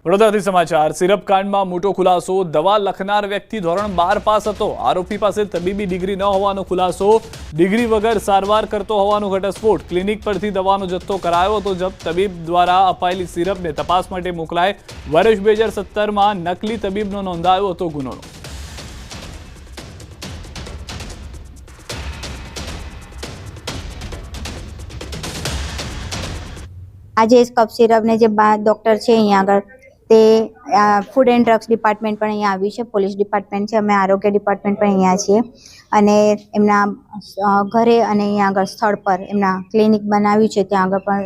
વડોદરાથી સમાચાર સિરપ કાંડમાં મોટો ખુલાસો। દવા લખનાર વ્યક્તિ ધોરણ 12 પાસ હતો। આરોપી પાસે તબીબી ડિગ્રી ન હોવાનો ખુલાસો। ડિગ્રી વગર સારવાર કરતો હોવાનો ઘટસ્ફોટ। ક્લિનિક પરથી દવાનો જથ્થો કરાયો હતો જપ્ત। તબીબ દ્વારા અપાયેલી સિરપને તપાસ માટે મોકલાય। વર્ષ 2017માં નકલી તબીબનો નોંધાયો હતો ગુનો। आज कफ सिरप ने जो डॉक्टर है अहीं आगळ ते फूड एंड ड्रग्स डिपार्टमेंट पण अहीं आव्युं छे, पोलीस डिपार्टमेंट छे, अमे आरोग्य डिपार्टमेंट पण अहींया छीए अने एमना घरे अने अहीं आगळ स्थळ पर एमना क्लिनिक बनाव्युं छे त्यां आगळ पण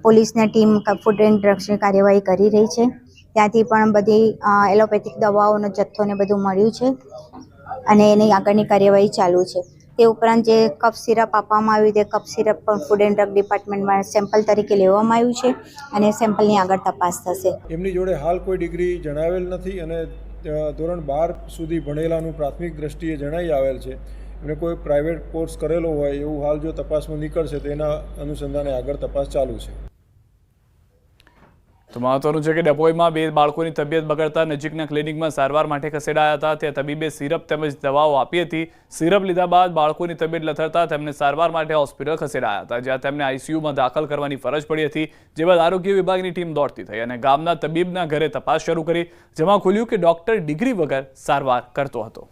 पोलीसनी टीम फूड एंड ड्रग्सनी कार्यवाही करी रही छे। त्यांथी पण बधी एलोपेथिक दवाओनो जथ्थो ने बधुं मळ्युं छे अने एनी आगळनी कार्यवाही चालू छे। તે ઉપરાંત જે કફ સિરપ આપવામાં આવ્યું તે કફ સિરપ પણ ફૂડ એન્ડ ડ્રગ ડિપાર્ટમેન્ટમાં સેમ્પલ તરીકે લેવામાં આવ્યું છે અને સેમ્પલની આગળ તપાસ થશે। એમની જોડે હાલ કોઈ ડિગ્રી જણાવેલ નથી અને ધોરણ 12 સુધી ભણેલાનું પ્રાથમિક દ્રષ્ટિએ જણાઈ આવેલ છે। એમણે કોઈ પ્રાઇવેટ કોર્સ કરેલો હોય એવું હાલ જો તપાસમાં નીકળશે તો એના અનુસંધાને આગળ તપાસ ચાલુ છે। તો મહત્વનું છે કે ડભોઈમાં 2 બાળકોની તબિયત બગડતા નજીકના ક્લિનિકમાં સારવાર માટે ખસેડાયા હતા। ત્યાં તબીબે સિરપ તેમજ દવાઓ આપી હતી। સિરપ લીધા બાદ બાળકોની તબિયત લથડતા તેમને સારવાર માટે હોસ્પિટલ ખસેડાયા હતા, જ્યાં તેમને આઈસીયુમાં દાખલ કરવાની ફરજ પડી હતી। જે બાદ આરોગ્ય વિભાગની ટીમ દોડતી થઈ અને ગામના તબીબના ઘરે તપાસ શરૂ કરી, જેમાં ખુલ્યું કે ડોક્ટર ડિગ્રી વગર સારવાર કરતો હતો।